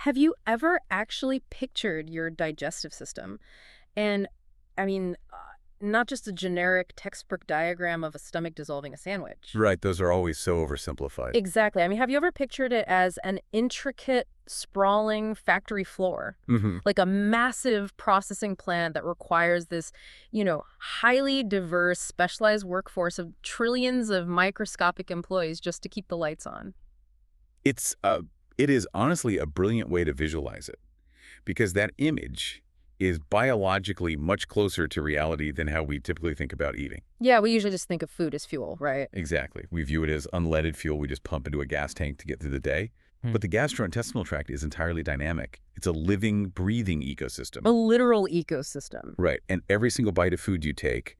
Have you ever actually pictured your digestive system? And I mean, not just a generic textbook diagram of a stomach dissolving a sandwich. Right, those are always so oversimplified. Exactly. I mean, have you ever pictured it as an intricate, sprawling factory floor? Hmm. Like a massive processing plant that requires this, highly diverse, specialized workforce of trillions of microscopic employees just to keep the lights on. It's it is honestly a brilliant way to visualize it because that image is biologically much closer to reality than how we typically think about eating. Yeah, we usually just think of food as fuel, right? Exactly. We view it as unleaded fuel we just pump into a gas tank to get through the day. But the gastrointestinal tract is entirely dynamic. It's a living, breathing ecosystem. A literal ecosystem. Right. And every single bite of food you take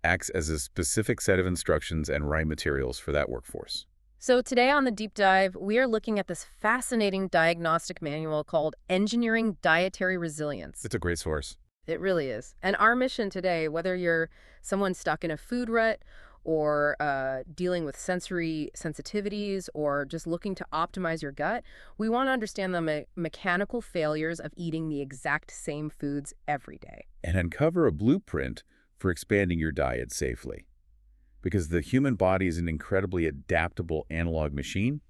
acts as a specific set of instructions and raw materials for that workforce. So today on the deep dive, we are looking at this fascinating diagnostic manual called Engineering Dietary Resilience. It's a great source. It really is. And our mission today, whether you're someone stuck in a food rut or dealing with sensory sensitivities or just looking to optimize your gut, we want to understand the mechanical failures of eating the exact same foods every day. And uncover a blueprint for expanding your diet safely. Because the human body is an incredibly adaptable analog machine,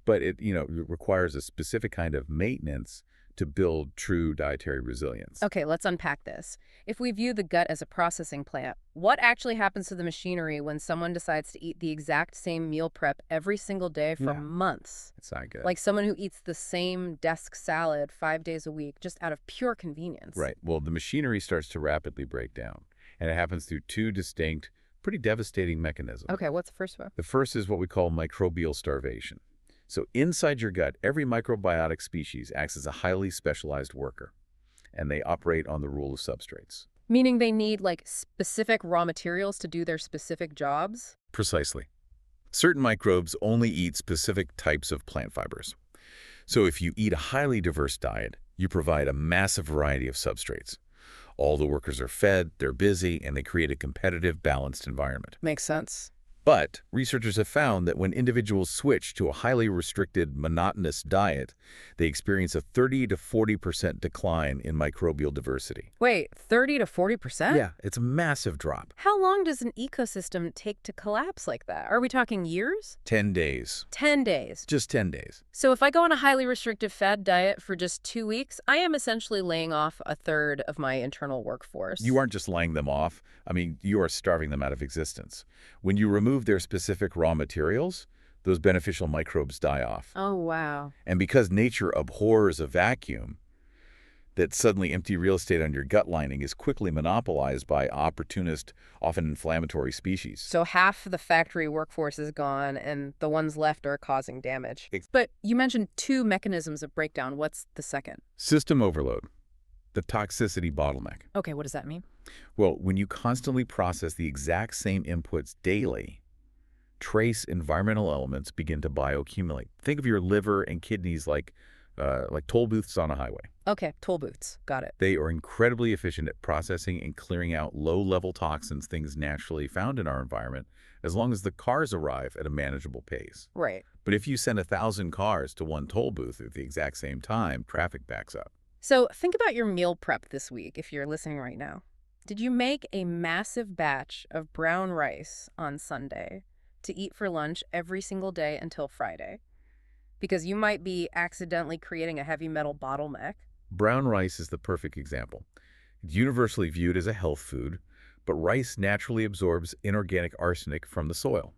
but it requires a specific kind of maintenance to build true dietary resilience. Okay, let's unpack this. If we view the gut as a processing plant, what actually happens to the machinery when someone decides to eat the exact same meal prep every single day for Yeah. months? It's not good. Like someone who eats the same desk salad 5 days a week just out of pure convenience. Right. Well, the machinery starts to rapidly break down, and it happens through two distinct, pretty devastating mechanisms. Okay, what's the first one? The first is what we call microbial starvation. So inside your gut, every microbiotic species acts as a highly specialized worker, and they operate on the rule of substrates. Meaning they need like specific raw materials to do their specific jobs? Precisely. Certain microbes only eat specific types of plant fibers. So if you eat a highly diverse diet, you provide a massive variety of substrates. All the workers are fed, they're busy, and they create a competitive, balanced environment. Makes sense. But researchers have found that when individuals switch to a highly restricted, monotonous diet, they experience a 30 to 40% decline in microbial diversity. Wait, 30 to 40%? Yeah, it's a massive drop. How long does an ecosystem take to collapse like that? Are we talking years? 10 days. 10 days. Just 10 days. So if I go on a highly restrictive fad diet for just 2 weeks, I am essentially laying off a third of my internal workforce. You aren't just laying them off. I mean, you are starving them out of existence. When you remove their specific raw materials, those beneficial microbes die off. Oh, wow. And because nature abhors a vacuum, that suddenly empty real estate on your gut lining is quickly monopolized by opportunist, often inflammatory species. So half the factory workforce is gone, and the ones left are causing damage. But you mentioned two mechanisms of breakdown. What's the second? System overload, the toxicity bottleneck. Okay, what does that mean? Well, when you constantly process the exact same inputs daily, trace environmental elements begin to bioaccumulate. Think of your liver and kidneys like toll booths on a highway. Okay, toll booths. Got it. They are incredibly efficient at processing and clearing out low-level toxins, things naturally found in our environment, as long as the cars arrive at a manageable pace. Right. But if you send 1,000 cars to one toll booth at the exact same time, traffic backs up. So think about your meal prep this week if you're listening right now. Did you make a massive batch of brown rice on Sunday to eat for lunch every single day until Friday? Because you might be accidentally creating a heavy metal bottleneck. Brown rice is the perfect example. It's universally viewed as a health food, but rice naturally absorbs inorganic arsenic from the soil.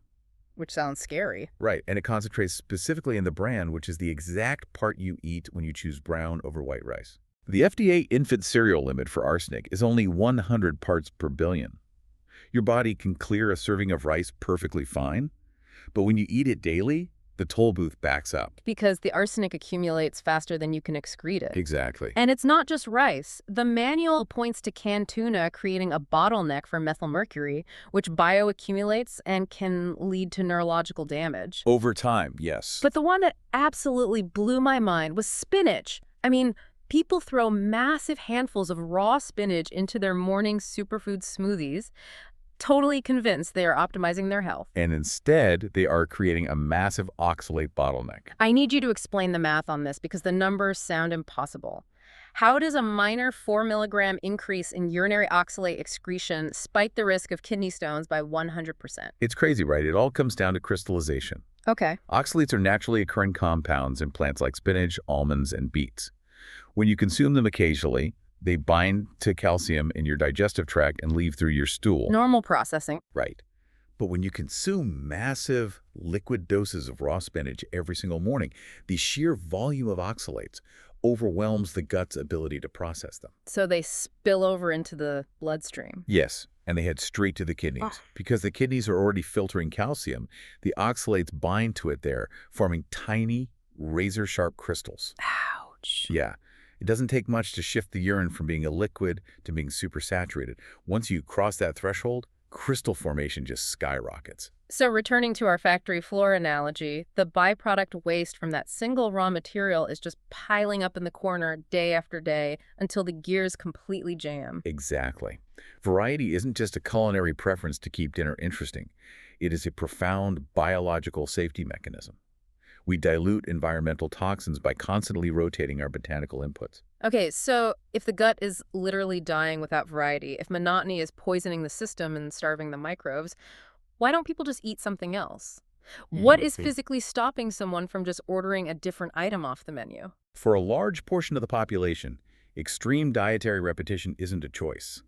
Which sounds scary. Right, and it concentrates specifically in the bran, which is the exact part you eat when you choose brown over white rice. The FDA infant cereal limit for arsenic is only 100 parts per billion. Your body can clear a serving of rice perfectly fine, but when you eat it daily, the toll booth backs up. Because the arsenic accumulates faster than you can excrete it. Exactly. And it's not just rice. The manual points to canned tuna creating a bottleneck for methylmercury, which bioaccumulates and can lead to neurological damage. Over time, yes. But the one that absolutely blew my mind was spinach. I mean, people throw massive handfuls of raw spinach into their morning superfood smoothies, totally convinced they are optimizing their health. And instead, they are creating a massive oxalate bottleneck. I need you to explain the math on this because the numbers sound impossible. How does a minor 4 milligram increase in urinary oxalate excretion spike the risk of kidney stones by 100%? It's crazy, right? It all comes down to crystallization. Okay. Oxalates are naturally occurring compounds in plants like spinach, almonds, and beets. When you consume them occasionally, they bind to calcium in your digestive tract and leave through your stool. Normal processing. Right. But when you consume massive liquid doses of raw spinach every single morning, the sheer volume of oxalates overwhelms the gut's ability to process them. So they spill over into the bloodstream. Yes, and they head straight to the kidneys. Oh. Because the kidneys are already filtering calcium, the oxalates bind to it there, forming tiny, razor-sharp crystals. Ouch. Yeah. It doesn't take much to shift the urine from being a liquid to being supersaturated. Once you cross that threshold, crystal formation just skyrockets. So returning to our factory floor analogy, the byproduct waste from that single raw material is just piling up in the corner day after day until the gears completely jam. Exactly. Variety isn't just a culinary preference to keep dinner interesting. It is a profound biological safety mechanism. We dilute environmental toxins by constantly rotating our botanical inputs. Okay, so if the gut is literally dying without variety, if monotony is poisoning the system and starving the microbes, why don't people just eat something else? What is physically stopping someone from just ordering a different item off the menu? For a large portion of the population, extreme dietary repetition isn't a choice.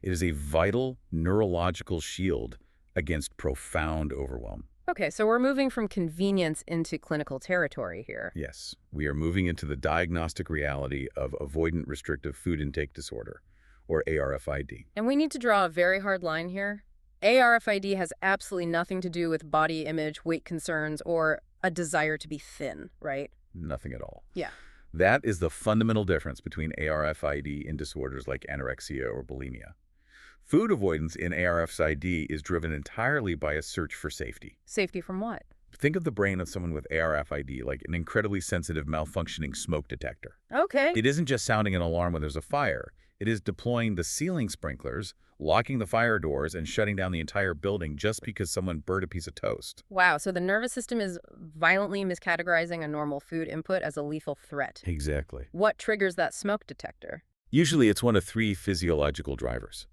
It is a vital neurological shield against profound overwhelm. Okay, so we're moving from convenience into clinical territory here. Yes, we are moving into the diagnostic reality of avoidant restrictive food intake disorder, or ARFID. And we need to draw a very hard line here. ARFID has absolutely nothing to do with body image, weight concerns, or a desire to be thin, right? Nothing at all. Yeah. That is the fundamental difference between ARFID and disorders like anorexia or bulimia. Food avoidance in ARFID is driven entirely by a search for safety. Safety from what? Think of the brain of someone with ARFID like an incredibly sensitive malfunctioning smoke detector. Okay. It isn't just sounding an alarm when there's a fire. It is deploying the ceiling sprinklers, locking the fire doors, and shutting down the entire building just because someone burnt a piece of toast. Wow, so the nervous system is violently miscategorizing a normal food input as a lethal threat. Exactly. What triggers that smoke detector? Usually it's one of three physiological drivers.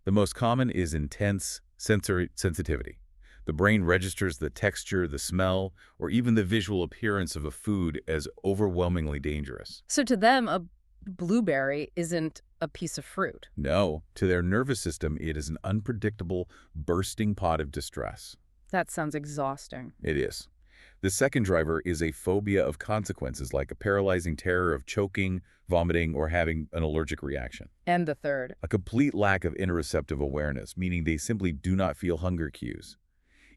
The most common is intense sensory sensitivity. The brain registers the texture, the smell, or even the visual appearance of a food as overwhelmingly dangerous. So to them, a blueberry isn't a piece of fruit. No, to their nervous system, it is an unpredictable, bursting pot of distress. That sounds exhausting. It is. The second driver is a phobia of consequences, like a paralyzing terror of choking, vomiting, or having an allergic reaction. And the third. A complete lack of interoceptive awareness, meaning they simply do not feel hunger cues.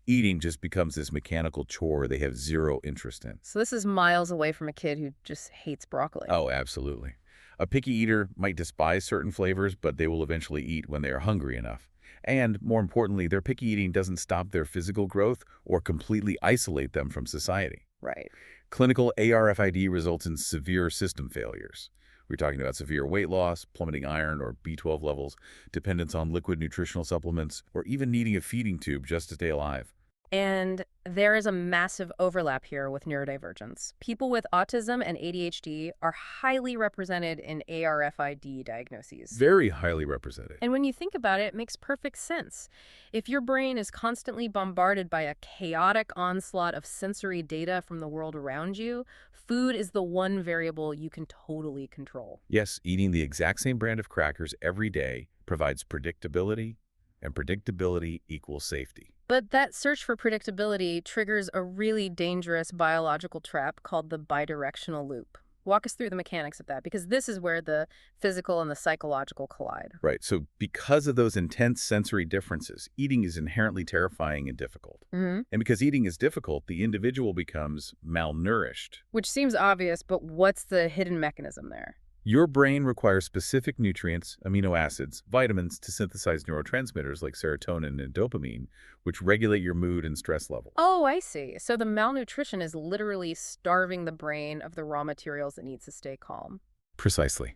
Eating just becomes this mechanical chore they have zero interest in. So this is miles away from a kid who just hates broccoli. Oh, absolutely. A picky eater might despise certain flavors, but they will eventually eat when they are hungry enough. And, more importantly, their picky eating doesn't stop their physical growth or completely isolate them from society. Right. Clinical ARFID results in severe system failures. We're talking about severe weight loss, plummeting iron or B12 levels, dependence on liquid nutritional supplements, or even needing a feeding tube just to stay alive. And there is a massive overlap here with neurodivergence. People with autism and ADHD are highly represented in ARFID diagnoses. Very highly represented. And when you think about it, it makes perfect sense. If your brain is constantly bombarded by a chaotic onslaught of sensory data from the world around you, food is the one variable you can totally control. Yes, eating the exact same brand of crackers every day provides predictability, and predictability equals safety. But that search for predictability triggers a really dangerous biological trap called the bidirectional loop. Walk us through the mechanics of that, because this is where the physical and the psychological collide. Right, so because of those intense sensory differences, eating is inherently terrifying and difficult. And because eating is difficult, the individual becomes malnourished. Which seems obvious, but what's the hidden mechanism there? Your brain requires specific nutrients, amino acids, vitamins to synthesize neurotransmitters like serotonin and dopamine, which regulate your mood and stress level. Oh, I see. So the malnutrition is literally starving the brain of the raw materials it needs to stay calm. Precisely.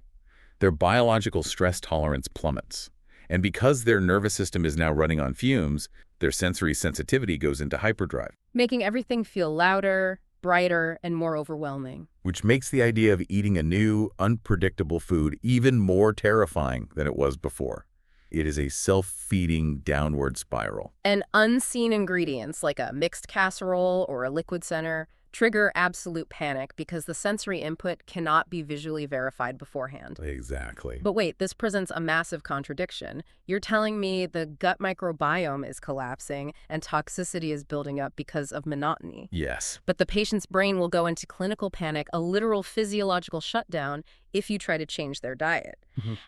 Their biological stress tolerance plummets. And because their nervous system is now running on fumes, their sensory sensitivity goes into hyperdrive, Making everything feel louder, brighter, and more overwhelming. which makes the idea of eating a new, unpredictable food even more terrifying than it was before. It is a self-feeding downward spiral. And unseen ingredients like a mixed casserole or a liquid center trigger absolute panic because the sensory input cannot be visually verified beforehand. Exactly. But wait, this presents a massive contradiction. You're telling me the gut microbiome is collapsing and toxicity is building up because of monotony. Yes. But the patient's brain will go into clinical panic, a literal physiological shutdown, if you try to change their diet.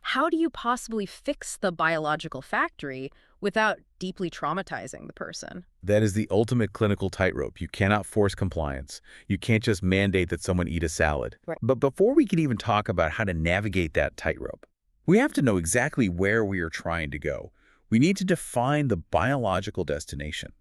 How do you possibly fix the biological factory without deeply traumatizing the person? That is the ultimate clinical tightrope. You cannot force compliance. You can't just mandate that someone eat a salad. Right. But before we can even talk about how to navigate that tightrope, we have to know exactly where we are trying to go. We need to define the biological destination.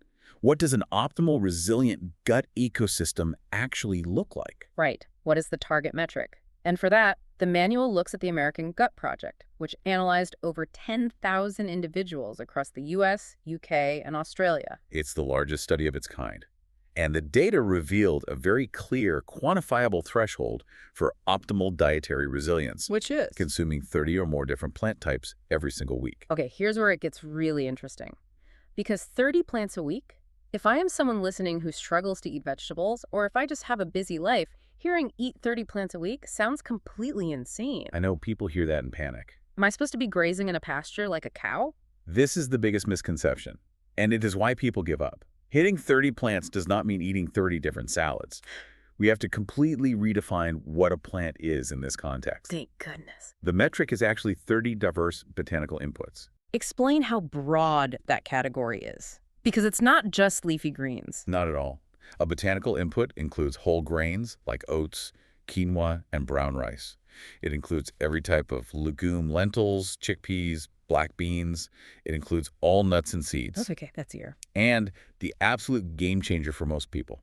What does an optimal, resilient gut ecosystem actually look like? Right. What is the target metric? And for that, the manual looks at the American Gut Project, which analyzed over 10,000 individuals across the US, UK, and Australia. It's the largest study of its kind. And the data revealed a very clear, quantifiable threshold for optimal dietary resilience, Which is? consuming 30 or more different plant types every single week. Okay, here's where it gets really interesting. Because 30 plants a week, if I am someone listening who struggles to eat vegetables, or if I just have a busy life, hearing eat 30 plants a week sounds completely insane. I know people hear that and panic. Am I supposed to be grazing in a pasture like a cow? This is the biggest misconception, and it is why people give up. Hitting 30 plants does not mean eating 30 different salads. We have to completely redefine what a plant is in this context. Thank goodness. The metric is actually 30 diverse botanical inputs. Explain how broad that category is. Because it's not just leafy greens. Not at all. A botanical input includes whole grains like oats, quinoa, and brown rice. It includes every type of legume, lentils, chickpeas, black beans. It includes all nuts and seeds. That's okay, that's here. And the absolute game changer for most people.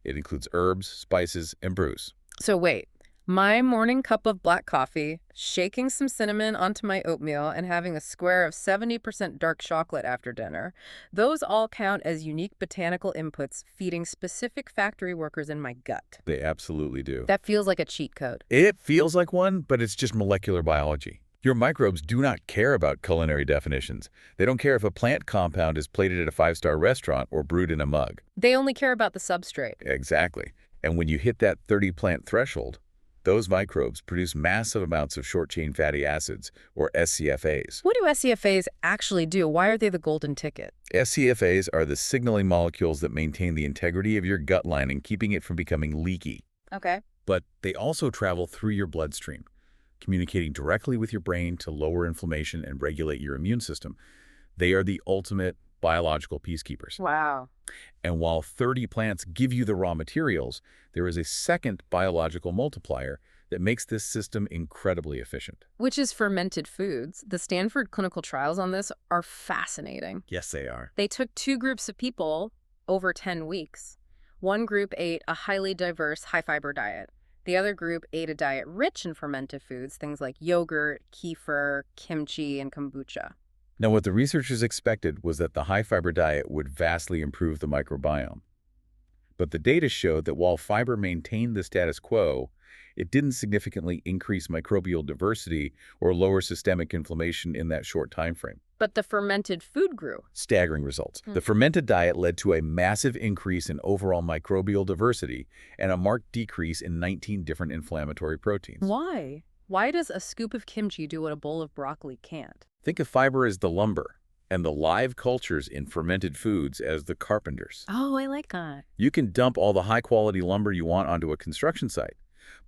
It includes herbs, spices, and brews. So wait, my morning cup of black coffee, shaking some cinnamon onto my oatmeal, and having a square of 70% dark chocolate after dinner, those all count as unique botanical inputs feeding specific factory workers in my gut. They absolutely do. That feels like a cheat code. It feels like one, but it's just molecular biology. Your microbes do not care about culinary definitions. They don't care if a plant compound is plated at a five-star restaurant or brewed in a mug. They only care about the substrate. Exactly. And when you hit that 30-plant threshold, those microbes produce massive amounts of short-chain fatty acids, or SCFAs. What do SCFAs actually do? Why are they the golden ticket? SCFAs are the signaling molecules that maintain the integrity of your gut lining, keeping it from becoming leaky. Okay. But they also travel through your bloodstream, communicating directly with your brain to lower inflammation and regulate your immune system. They are the ultimate biological peacekeepers. Wow. And while 30 plants give you the raw materials, there is a second biological multiplier that makes this system incredibly efficient. Which is fermented foods. The Stanford clinical trials on this are fascinating. Yes, they are. They took 2 groups of people over 10 weeks. One group ate a highly diverse, high-fiber diet. The other group ate a diet rich in fermented foods, things like yogurt, kefir, kimchi, and kombucha. Now, what the researchers expected was that the high-fiber diet would vastly improve the microbiome. But the data showed that while fiber maintained the status quo, it didn't significantly increase microbial diversity or lower systemic inflammation in that short time frame. But the fermented food grew. Staggering results. The fermented diet led to a massive increase in overall microbial diversity and a marked decrease in 19 different inflammatory proteins. Why? Why does a scoop of kimchi do what a bowl of broccoli can't? Think of fiber as the lumber and the live cultures in fermented foods as the carpenters. Oh, I like that. You can dump all the high-quality lumber you want onto a construction site,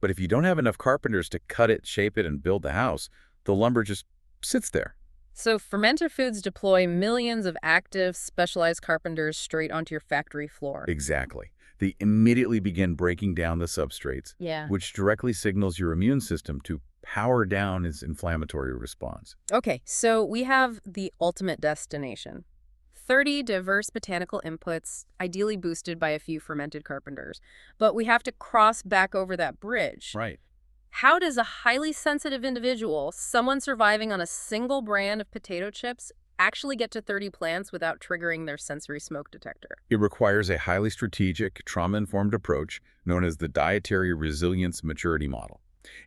but if you don't have enough carpenters to cut it, shape it, and build the house, the lumber just sits there. So fermented foods deploy millions of active, specialized carpenters straight onto your factory floor. Exactly. They immediately begin breaking down the substrates, Yeah. which directly signals your immune system to power down its inflammatory response. Okay, so we have the ultimate destination. 30 diverse botanical inputs, ideally boosted by a few fermented carpenters. But we have to cross back over that bridge. Right. How does a highly sensitive individual, someone surviving on a single brand of potato chips, actually get to 30 plants without triggering their sensory smoke detector? It requires a highly strategic, trauma-informed approach known as the Dietary Resilience Maturity Model.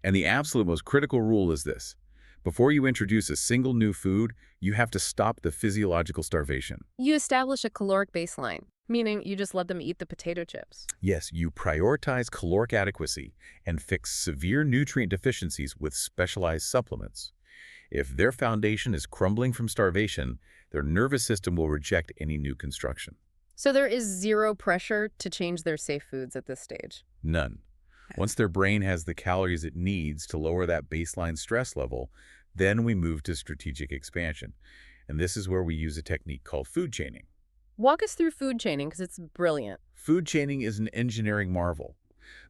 And the absolute most critical rule is this. Before you introduce a single new food, you have to stop the physiological starvation. You establish a caloric baseline, meaning you just let them eat the potato chips. Yes, you prioritize caloric adequacy and fix severe nutrient deficiencies with specialized supplements. If their foundation is crumbling from starvation, their nervous system will reject any new construction. So there is zero pressure to change their safe foods at this stage. None. Once their brain has the calories it needs to lower that baseline stress level, then we move to strategic expansion. And this is where we use a technique called food chaining. Walk us through food chaining because it's brilliant. Food chaining is an engineering marvel.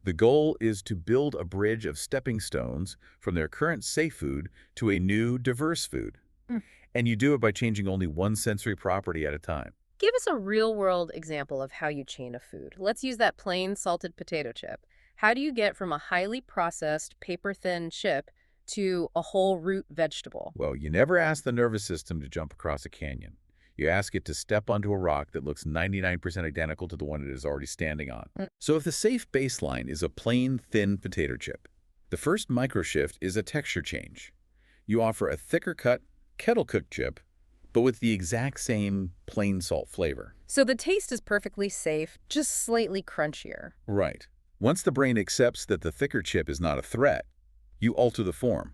The goal is to build a bridge of stepping stones from their current safe food to a new, diverse food. Mm. And you do it by changing only one sensory property at a time. Give us a real-world example of how you chain a food. Let's use that plain salted potato chip. How do you get from a highly processed, paper-thin chip to a whole root vegetable? Well, you never ask the nervous system to jump across a canyon. You ask it to step onto a rock that looks 99% identical to the one it is already standing on. Mm. So if the safe baseline is a plain, thin potato chip, the first microshift is a texture change. You offer a thicker-cut, kettle-cooked chip, but with the exact same plain salt flavor. So the taste is perfectly safe, just slightly crunchier. Right. Once the brain accepts that the thicker chip is not a threat, you alter the form.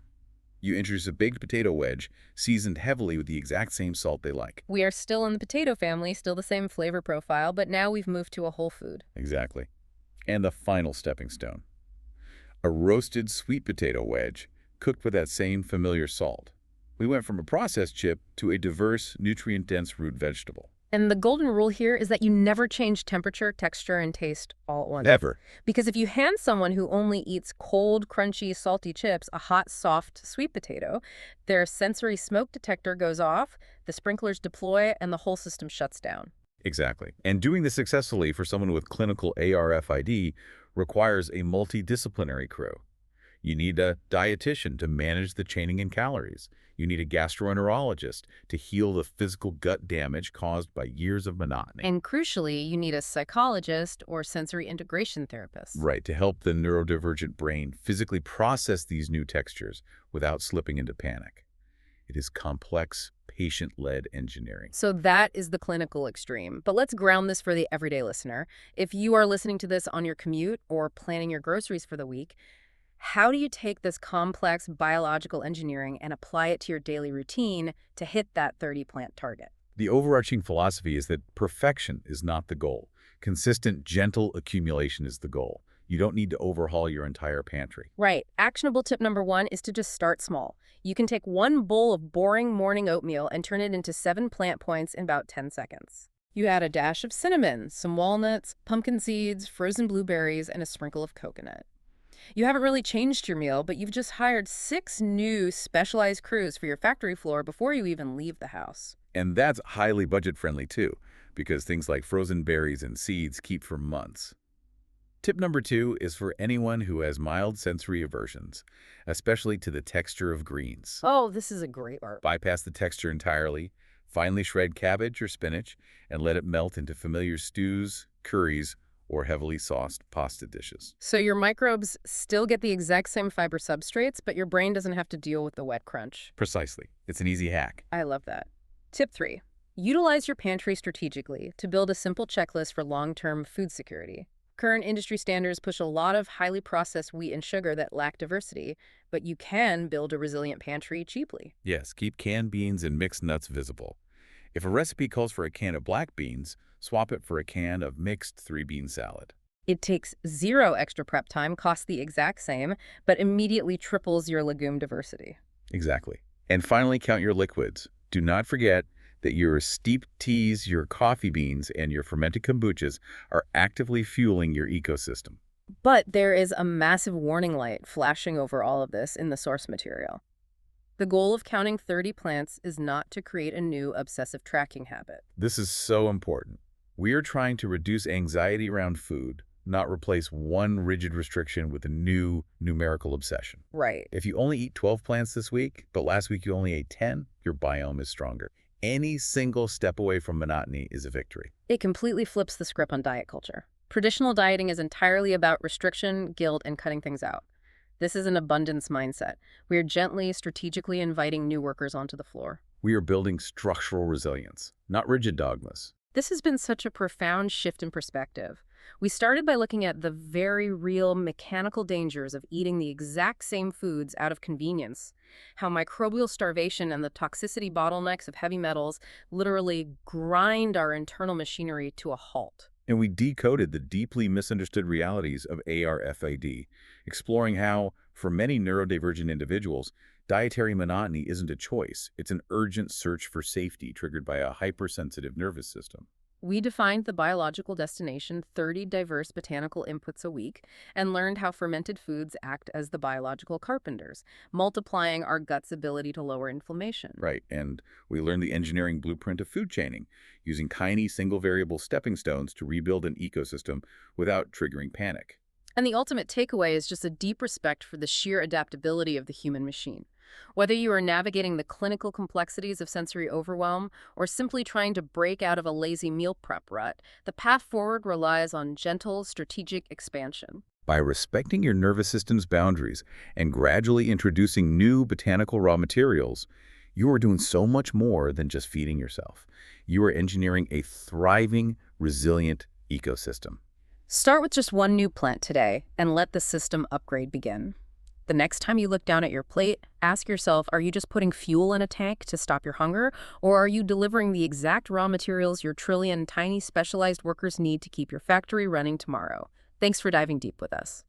You introduce a baked potato wedge, seasoned heavily with the exact same salt they like. We are still in the potato family, still the same flavor profile, but now we've moved to a whole food. Exactly. And the final stepping stone. A roasted sweet potato wedge, cooked with that same familiar salt. We went from a processed chip to a diverse, nutrient-dense root vegetable. And the golden rule here is that you never change temperature, texture, and taste all at once. Ever. Because if you hand someone who only eats cold, crunchy, salty chips a hot, soft sweet potato, their sensory smoke detector goes off, the sprinklers deploy, and the whole system shuts down. Exactly. And doing this successfully for someone with clinical ARFID requires a multidisciplinary crew. You need a dietitian to manage the chaining and calories. You need a gastroenterologist to heal the physical gut damage caused by years of monotony. And crucially, you need a psychologist or sensory integration therapist. Right, to help the neurodivergent brain physically process these new textures without slipping into panic. It is complex, patient-led engineering. So that is the clinical extreme. But let's ground this for the everyday listener. If you are listening to this on your commute or planning your groceries for the week, how do you take this complex biological engineering and apply it to your daily routine to hit that 30-plant target? The overarching philosophy is that perfection is not the goal. Consistent, gentle accumulation is the goal. You don't need to overhaul your entire pantry. Right. Actionable tip number 1 is to just start small. You can take one bowl of boring morning oatmeal and turn it into 7 plant points in about 10 seconds. You add a dash of cinnamon, some walnuts, pumpkin seeds, frozen blueberries, and a sprinkle of coconut. You haven't really changed your meal, but you've just hired 6 new specialized crews for your factory floor before you even leave the house. And that's highly budget-friendly too, because things like frozen berries and seeds keep for months. Tip number 2 is for anyone who has mild sensory aversions, especially to the texture of greens. Oh, this is a great part. Bypass the texture entirely, finely shred cabbage or spinach, and let it melt into familiar stews, curries, or heavily sauced pasta dishes. So your microbes still get the exact same fiber substrates, but your brain doesn't have to deal with the wet crunch. Precisely. It's an easy hack. I love that. Tip 3. Utilize your pantry strategically to build a simple checklist for long-term food security. Current industry standards push a lot of highly processed wheat and sugar that lack diversity, but you can build a resilient pantry cheaply. Yes, keep canned beans and mixed nuts visible. If a recipe calls for a can of black beans, swap it for a can of mixed 3-bean salad. It takes 0 extra prep time, costs the exact same, but immediately triples your legume diversity. Exactly. And finally, count your liquids. Do not forget that your steeped teas, your coffee beans, and your fermented kombuchas are actively fueling your ecosystem. But there is a massive warning light flashing over all of this in the source material. The goal of counting 30 plants is not to create a new obsessive tracking habit. This is so important. We are trying to reduce anxiety around food, not replace one rigid restriction with a new numerical obsession. Right. If you only eat 12 plants this week, but last week you only ate 10, your biome is stronger. Any single step away from monotony is a victory. It completely flips the script on diet culture. Traditional dieting is entirely about restriction, guilt, and cutting things out. This is an abundance mindset. We are gently, strategically inviting new workers onto the floor. We are building structural resilience, not rigid dogmas. This has been such a profound shift in perspective. We started by looking at the very real mechanical dangers of eating the exact same foods out of convenience, how microbial starvation and the toxicity bottlenecks of heavy metals literally grind our internal machinery to a halt. And we decoded the deeply misunderstood realities of ARFID, exploring how, for many neurodivergent individuals, dietary monotony isn't a choice. It's an urgent search for safety triggered by a hypersensitive nervous system. We defined the biological destination 30 diverse botanical inputs a week and learned how fermented foods act as the biological carpenters, multiplying our gut's ability to lower inflammation. Right, and we learned the engineering blueprint of food chaining, using tiny single-variable stepping stones to rebuild an ecosystem without triggering panic. And the ultimate takeaway is just a deep respect for the sheer adaptability of the human machine. Whether you are navigating the clinical complexities of sensory overwhelm or simply trying to break out of a lazy meal prep rut, the path forward relies on gentle, strategic expansion. By respecting your nervous system's boundaries and gradually introducing new botanical raw materials, you are doing so much more than just feeding yourself. You are engineering a thriving, resilient ecosystem. Start with just one new plant today and let the system upgrade begin. The next time you look down at your plate, ask yourself, are you just putting fuel in a tank to stop your hunger, or are you delivering the exact raw materials your trillion tiny specialized workers need to keep your factory running tomorrow? Thanks for diving deep with us.